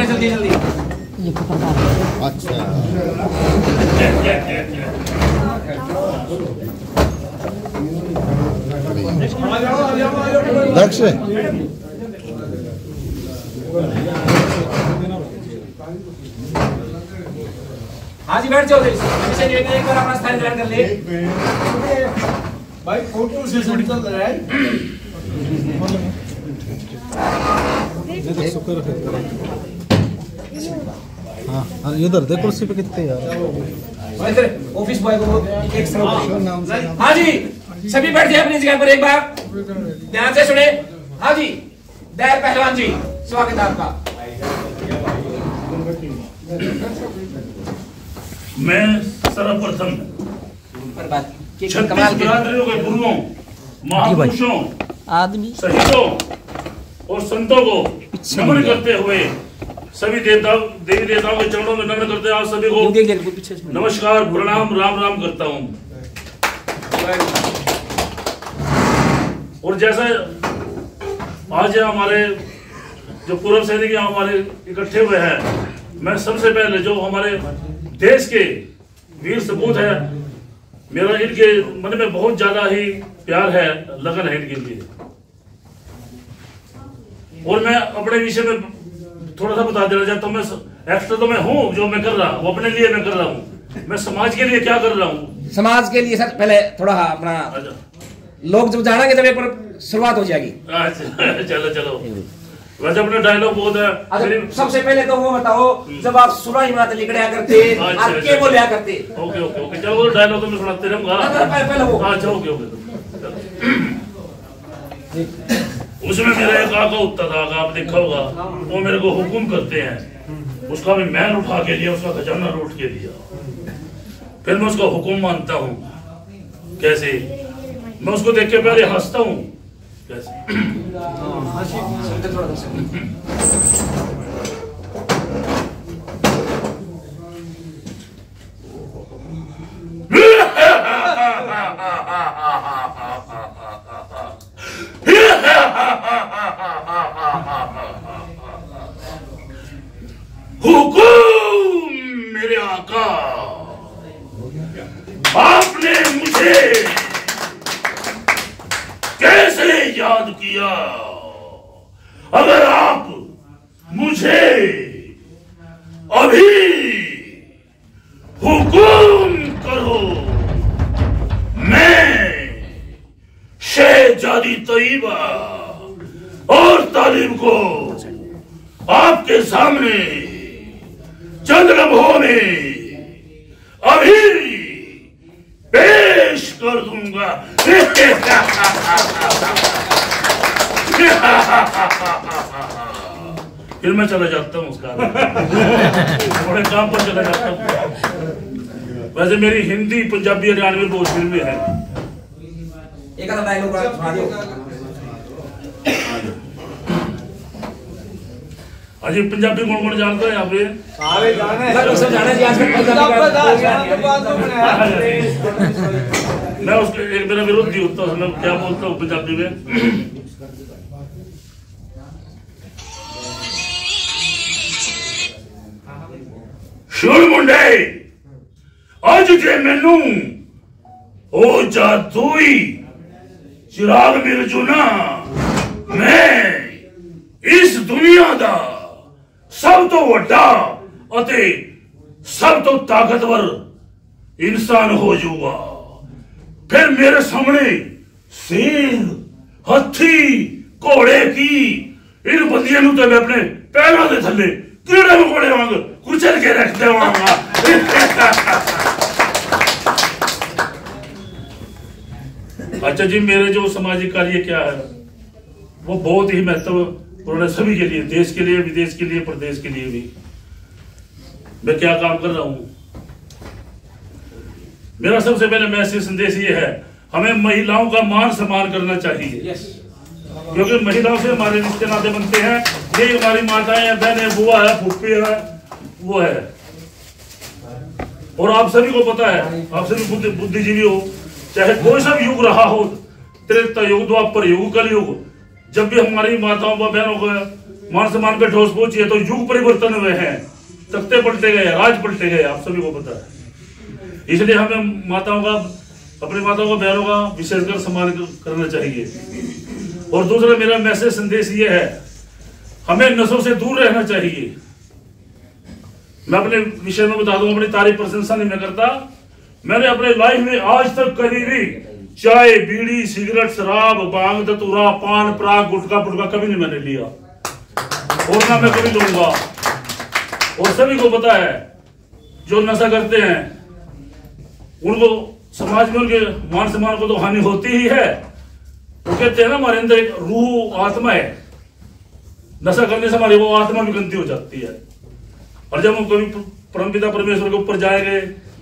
जल्दी जल्दी। अच्छा दक्ष हाँ जी बैठ जाओ। एक बार अपना स्थान ग्रहण कर ले भाई। फोटो सेशन चल रहा है। हाँ इधर देख कुर्सी पे कितने यार। ऑफिस बॉय को एक हाँ जी सभी बैठ जाए अपनी जगह पर एक बार ध्यान से सुने। हाँ जी दैर पहलवान जी स्वागत है आपका। मैं सर्वप्रथम कमाल के बिरादरियों के गुरुओं, महापुरुषों, आदमी शहीदों और संतों को नमन करते हुए सभी देवताओं देवी देवताओं के चरणों में नमन करते हुए आप सभी को नमस्कार प्रणाम राम राम करता हूँ। और जैसा आज हमारे जो पूर्व सैनिक हमारे इकट्ठे हुए हैं, मैं सबसे पहले जो हमारे देश के वीर सपूत है, मेरा इनके मन में बहुत ज्यादा ही प्यार है, लगन है इनके लिए। और मैं अपने विषय में थोड़ा सा बता देना चाहता हूँ। मैं एक्स्ट्रा तो मैं हूँ, जो मैं कर रहा हूँ वो अपने लिए मैं कर रहा हूँ। मैं समाज के लिए क्या कर रहा हूँ, समाज के लिए सर पहले थोड़ा अपना लोग जब जानेंगे जब पर शुरुआत हो जाएगी। अच्छा चलो चलो वैसे अपना डायलॉग बहुत है। सबसे पहले तो वो बताओ जब आप सुराही माते लिखड़िया करते आप क्या बोलिया करते। ओके ओके ओके चलो वो डायलॉग तो मैं सुनाते रहूंगा। पहले वो अच्छा ओके ओके। उसमें मेरा एक आका उत्ता था, आप देखा होगा, वो मेरे को हुक्म करते हैं, उसका भी मैन उठा के लिया, उसका खजाना लूट के दिया। फिर मैं उसका हुक्म मानता हूँ। कैसे? मैं उसको देख के पहले हंसता हूँ। कैसे? हुकुम मेरे आका, आपने मुझे कैसे याद किया? अगर आप मुझे अभी हुकुम करो, मैं शहजादी तैयबा और तालिब को आपके सामने चंद लम्हों में अभी पेश कर दूंगा। फिर मैं चला जाता हूँ उसका थोड़े काम पर चला जाता हूँ। वैसे मेरी हिंदी पंजाबी हरियाणवी भोजपुरी में है। एक आधा डायलॉग सुना दो। अजी पंजाबी कौन कौन जानता है यहाँ पे? सारे जाने सब जाने जी आजकल मैं उसके एक मेरा विरोधी होता हूँ, मैं क्या बोलता हूँ पंजाबी में? शुर मुंडे अज जे मैनू ओ जादुई चिराग मिल जू ना, मैं इस दुनिया दा सब तो वड्डा अते सब तो ताकतवर इंसान हो जाऊगा। फिर मेरे सामने शेर, हाथी, घोड़े की इन बंदियां तो मैं अपने पैरों के थले कीड़े मकोड़े वांग कुचल के रख देवांगा। अच्छा जी, मेरे जो सामाजिक कार्य क्या है वो बहुत ही महत्वपूर्ण सभी के लिए, देश के लिए, विदेश के लिए, प्रदेश के लिए भी। मैं क्या काम कर रहा हूं? मेरा सबसे पहले मैसेज संदेश ये है, हमें महिलाओं का मान सम्मान करना चाहिए। क्योंकि महिलाओं से हमारे रिश्ते नाते बनते हैं। ये हमारी माताएं हैं, बहनें, बुआ है, फूफी है, वो है। और आप सभी को पता है, आप सभी बुद्धिजीवी हो, चाहे कोई सा युग रहा हो, त्रेता युग, द्वापर युग, कलयुग, जब भी हमारी माताओं व बहनों को मान सम्मान पे ठोस पहुंची है, तो युग परिवर्तन हुए हैं, तख्ते पलटे गए, राज पलटे गए, आप सभी को पता है। इसलिए हमें माताओं का, अपनी माताओं का, बहनों का विशेषकर सम्मान करना चाहिए। और दूसरा मेरा मैसेज संदेश ये है, हमें नशों से दूर रहना चाहिए। मैं अपने विषय में बता दूं, अपनी तारीफ प्रशंसा नहीं मैं करता, मैंने अपने लाइफ में आज तक कभी भी चाय, बीड़ी, सिगरेट, शराब, भांग, धतूरा, पान, पराग, गुटखा पुटका कभी नहीं मैंने लिया, और ना मैं कभी लूंगा। और सभी को पता है जो नशा करते हैं उनको समाज में उनके मान सम्मान को तो हानि होती ही है। वो कहते हैं ना, हमारे अंदर एक रूह आत्मा है, नशा करने से हमारी वो आत्मा भी गंदी हो जाती है। और जब हम कभी परमपिता परमेश्वर के ऊपर जाएंगे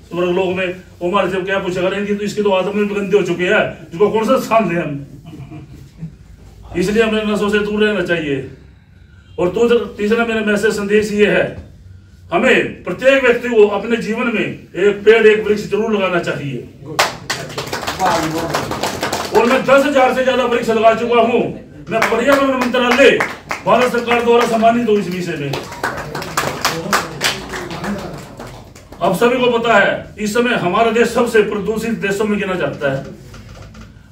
स्वर्ग लोक में, वो हमारे से क्या पूछेगा, इनकी तो इसकी तो आत्मा भी गंदी हो चुकी है, इसको कौन सा स्थान दें हम। इसलिए हमें नशों से दूर रहना चाहिए। और तीसरा मेरा मैसेज संदेश ये है, हमें प्रत्येक व्यक्ति को अपने जीवन में एक पेड़, एक वृक्ष जरूर लगाना चाहिए। और मैं 10,000 से ज्यादा वृक्ष लगा चुका हूं। मैं पर्यावरण मंत्रालय भारत सरकार द्वारा सम्मानित हूं इस विषय में। अब सभी को पता है इस समय हमारा देश सबसे प्रदूषित देशों में गिना जाता है।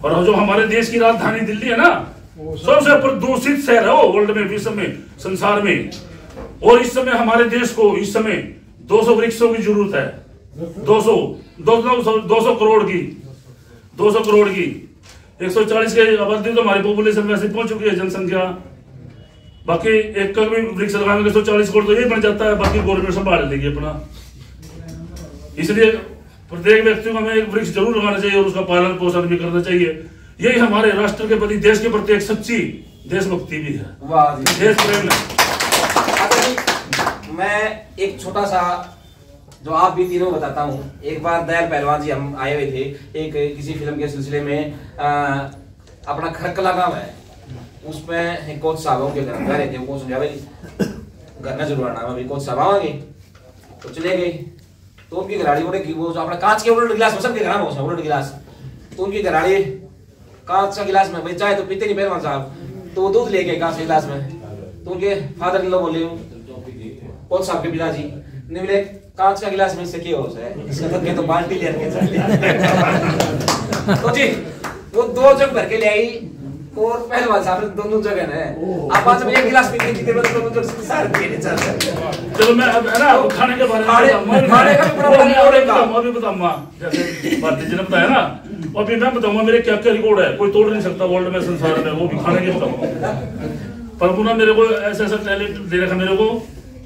और जो हमारे देश की राजधानी दिल्ली है ना, सबसे प्रदूषित शहर है वो वर्ल्ड में, विश्व में, संसार में। और इस समय हमारे देश को इस समय 200 वृक्षों की जरूरत है। 200 करोड़ की 140 के आबादी तो हमारी पॉपुलेशन वैसे पहुंच चुकी है, जनसंख्या। बाकी एक का भी वृक्ष लगाने 140 करोड़ तो ये बन जाता है, बाकी गवर्नमेंट संभाल लेगी अपना। इसलिए प्रत्येक व्यक्ति को हमें एक वृक्ष जरूर लगाना चाहिए और उसका पालन पोषण भी करना चाहिए। यही हमारे राष्ट्र के प्रति, देश के प्रति एक सच्ची देशभक्ति भी है, देश प्रेम है। मैं एक छोटा सा जो आप भी तीनों बताता हूँ। एक बार दयाल पहलवान जी हम आए हुए थे एक किसी फिल्म के सिलसिले में, अपना खरकला गांव है, उसमें कोच साहब के घर गए थे। वो समझा भाई घर में जरूर आना, अभी कोच साहब आवांगे, तो चले गए। तो उनकी घराड़ी वो जो अपना कांच के उलट गिलास में, सबके घर में उलट गिलास, तो उनकी घराड़ी कांच का गिलास में, भाई चाय तो पीते नहीं पहलवान साहब, तो वो दूध लेके कांच के गिलास में। तो उनके फादर इन लोग बोले, कोच साहब के पिताजी ने बोले, कांच का गिलास में इससे क्या हो है, इसका तो बाल्टी ले आके तो जी वो 2 जग भर के ले आई, और पहलवान साहब ने दोनों जगह है। अब आज एक गिलास पी के दोनों जग सारे पीने चल रहे हैं। चलो मैं अब है ना खाने के बारे में खाने का भी मैं भी बताऊंगा, जैसे भारती जी ने बताया ना, और भी मैं बताऊंगा मेरे क्या क्या रिकॉर्ड है, कोई तोड़ नहीं सकता वर्ल्ड में, संसार में, वो भी खाने के बताऊंगा। पर पुनः मेरे को ऐसा टैलेंट दे रखा मेरे को।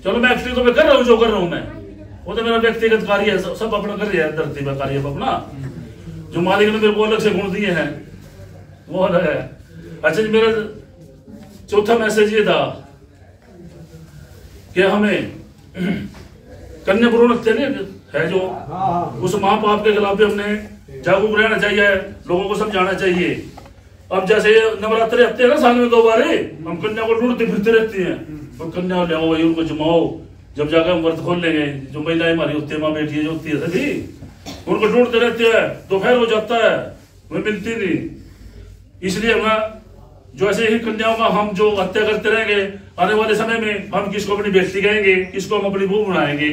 चलो मैं एक्चुअली तो मैं कर रहा हूँ जो कर रहा हूँ मैं, वो तो मेरा व्यक्तिगत कार्य है, सब अपना कर रहा है धरती में कार्य अपना। जो मालिक ने मेरे को अलग से गुण दिए हैं वो अलग है। अच्छा जी, मेरा चौथा मैसेज ये था कि हमें कन्या भ्रूण हत्या है जो, उस महापाप के खिलाफ भी हमने जागरूक रहना चाहिए, लोगों को समझाना चाहिए। अब जैसे नवरात्रि आते हैं ना साल में 2 बार, हम कन्या को ढूंढते फिरते रहते हैं, तो कन्या ले आओ भाई, उनको जमाओ, जब जाकर हम व्रत खोल लेंगे। जो महिलाएं हमारी होती है, माँ बेटी जो होती है सभी, उनको ढूंढते रहते हैं, दोपहर हो जाता है, वे मिलती नहीं। इसलिए हम जो ऐसे ही कन्याओं का हम जो हत्या करते रहेंगे, आने वाले समय में हम किसको अपनी बेटी कहेंगे, किसको हम अपनी बहू बनाएंगे,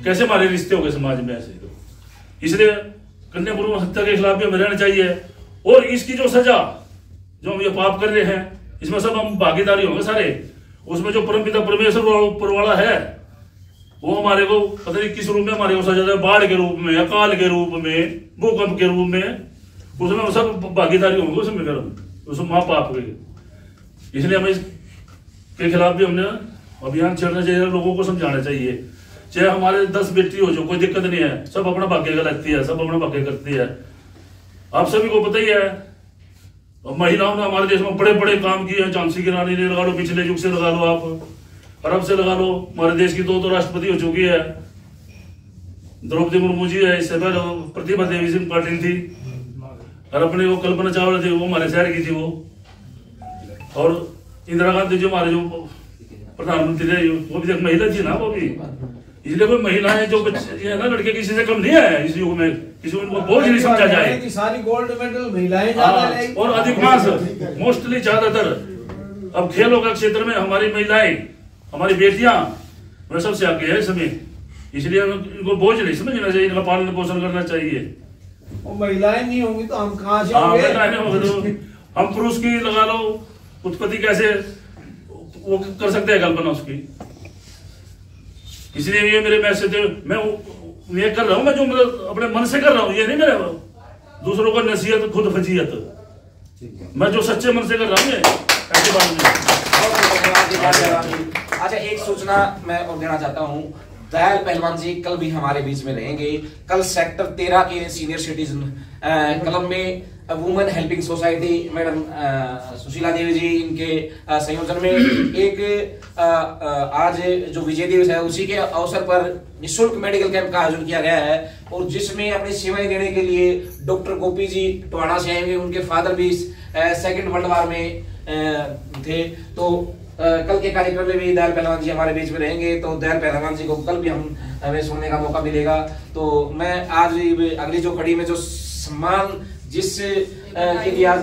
कैसे हमारे रिश्ते होंगे समाज में ऐसे। इसलिए कन्या भ्रूण हत्या के खिलाफ भी हमें रहना चाहिए। और इसकी जो सजा जो हम ये पाप कर रहे हैं, इसमें सब हम भागीदारी होंगे सारे। उसमें जो परमपिता परमेश्वर ऊपर वाला है, वो हमारे को पता नहीं किस रूप में हमारे को सजा दे, बाढ़ के रूप में, अकाल के रूप में, भूकंप के रूप में, उसमें हम सब भागीदारी होंगे उसमें उसमें महापाप के। इसलिए हमें इसके खिलाफ भी हमने अभियान छेड़ना चाहिए, लोगों को समझाना चाहिए। चाहे हमारे 10 बेटी हो, जो कोई दिक्कत नहीं है, सब अपना भाग्य गलती है, सब अपना भाग्य करती है। आप सभी को पता ही है, महिलाओं ने हमारे देश में बड़े बड़े काम किए हैं। झांसी की रानी ने लगा लो, पिछले युग से लगा लो, आप अरब से लगा लो, हमारे देश की 2 राष्ट्रपति हो चुकी है। द्रौपदी मुर्मू जी है, इससे पहले प्रतिभा देवी सिंह पाटिल थी, और अपने वो कल्पना चावला थी, वो हमारे शहर की थी वो। और इंदिरा गांधी जो हमारे जो प्रधानमंत्री रहे, वो भी एक महिला थी ना, वो भी। इसलिए कोई महिलाएं जो बच्चे है ना, लड़के किसी से कम नहीं है इस युग में, किसी को बोझ नहीं समझा जाए। सारी गोल्ड मेडल महिलाएं और अधिकांश मोस्टली ज्यादातर अब खेलों के क्षेत्र में हमारी महिलाएं, हमारी बेटियां वह सबसे आगे है सभी, इसलिए इनको बोझ नहीं समझना चाहिए, इनका पालन पोषण करना चाहिए। और महिलाएं नहीं होंगी तो हम कहाँ से हाँ, होंगे? महिलाएं नहीं होंगी तो हम पुरुष की लगा लो उत्पत्ति कैसे वो कर सकते हैं कल्पना उसकी। इसलिए ये मेरे मैसेज मैं ये कर रहा हूँ, मैं जो मतलब अपने मन से कर रहा हूँ, ये नहीं मेरे दूसरों को नसीहत खुद फजीयत, मैं जो सच्चे मन से कर रहा हूँ ये ऐसी बात नहीं। अच्छा, एक सूचना मैं और देना चाहता हूँ, दयाल पहलवान जी कल भी हमारे बीच में रहेंगे। कल सेक्टर 13 के सीनियर सिटीजन क्लब में women helping society madam Sushila Devi ji इनके संयोजन में एक आज जो विजय दिवस है उसी के अवसर पर निःशुल्क मेडिकल कैंप का आयोजन किया गया है, और जिसमें अपनी सेवाएं देने के लिए डॉक्टर गोपी जी टोहाना से आएंगे। उनके फादर भी सेकेंड वर्ल्ड वार में थे। तो कल के कार्यक्रम में भी दयाल पहलवान जी हमारे बीच में रहेंगे, तो दयाल पहलवान जी को कल भी हमें सुनने का मौका मिलेगा। तो मैं आज अगली जो कड़ी में जो सम्मान जिस के लिए आज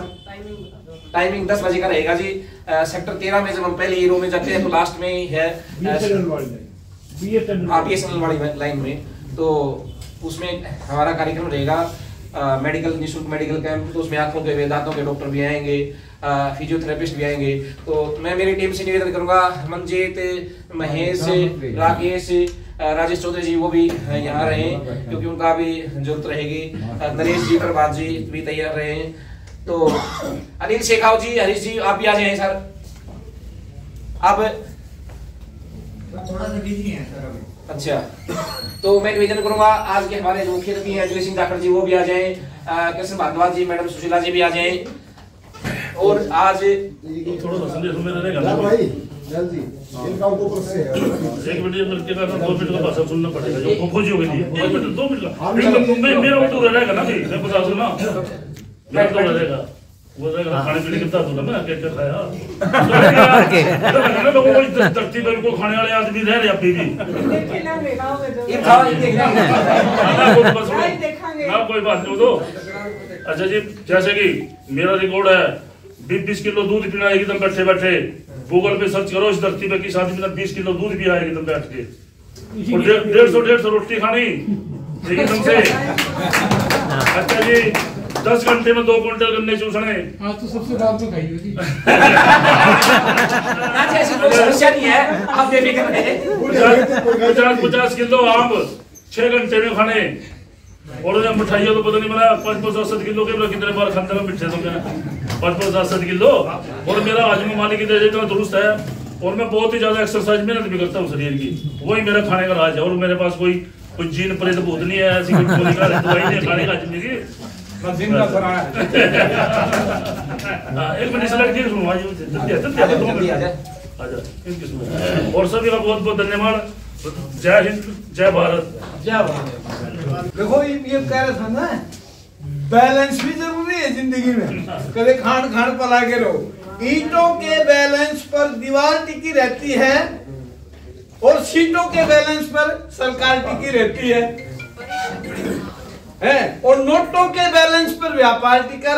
टाइमिंग 10 बजे का रहेगा जी, सेक्टर 13 में जब हम पहले हीरो में जाते हैं तो लास्ट में ही है बीएसएनएल वाली लाइन में, तो उसमें हमारा कार्यक्रम रहेगा मेडिकल निःशुल्क मेडिकल कैंप। तो उसमें आंखों के दांतों के डॉक्टर भी आएंगे, फिजियोथेरेपिस्ट भी आएंगे। तो मैं मेरी टीम से निवेदन करूंगा, मंजीत, महेश, राकेश, राजेश चौधरी जी वो भी यहाँ रहे क्योंकि उनका भी जरूरत रहेगी। नरेश जी, प्रभात जी भी तैयार रहे। तो अनिल शेखाव जी, हरीश जी आप भी आ जाए सर। अब थोड़ा सा बिजी है सर अभी। अच्छा, तो मैं निवेदन करूंगा आज के हमारे जो मुख्य अतिथि हैं अजय सिंह जाखड़ जी वो भी आ जाएं, कृष्ण भारद्वाज जी, मैडम सुशीला जी भी आ जाएं। और आज थोड़ा सा संदेश में रहेगा ना भाई जल्दी इनका ऊपर से एक मिनट लड़के का 2 मिनट का भाषण सुनना पड़ेगा जो खोजियों के लिए 1 मिनट 2 मिनट का मेरा वो तो रहेगा ना जी, मैं बता दूं ना मेरा तो रहेगा वो रहेगा खाने पीने के साथ मैं क्या खाया ना लोगों को धरती पर को खाने वाले आदमी रह रहे अभी भी ये खाओ देखना ना कोई बात नहीं। तो अच्छा जी, जैसे कि मेरा रिकॉर्ड है 20 किलो दूध पीना एकदम बैठे बैठे, गूगल पे सर्च करो इस धरती पे किस आदमी ने 20 किलो दूध पिया एकदम बैठ के, और 150 रोटी खानी एकदम से। अच्छा जी, 10 घंटे में 2 क्विंटल गन्ने चूसने। आज तो सबसे बाद में खाई होगी। ऐसी कोई समस्या नहीं है, आप बेफिक्र रहिए। 50 किलो आम 6 घंटे में खाने, और मिठाइयों तो पता नहीं बना 5-7 किलो के कितने बार खाते हैं मिठे तो क्या 5-7 किलो। और मेरा आजमा मालिक इतना दुरुस्त है, और मैं बहुत ही ज्यादा एक्सरसाइज मेहनत भी करता हूँ शरीर की, वही मेरा खाने का राज है। और मेरे पास कोई जीन प्रेत भूत नहीं है, ऐसी कोई दवाई नहीं खाने का आदमी की। दिन का सराय एक मिनट लड़की सुनो और सभी का बहुत बहुत धन्यवाद। जय हिंद, जय भारत, जय भारत। देखो ये कह रहा था ना, बैलेंस भी जरूरी है जिंदगी में, कभी खान खान पर लाके रहो। ईंटों के बैलेंस पर दीवार टिकी रहती है और सीटों के बैलेंस पर सरकार टिकी रहती है, और नोटों के बैलेंस पर व्यापार टिका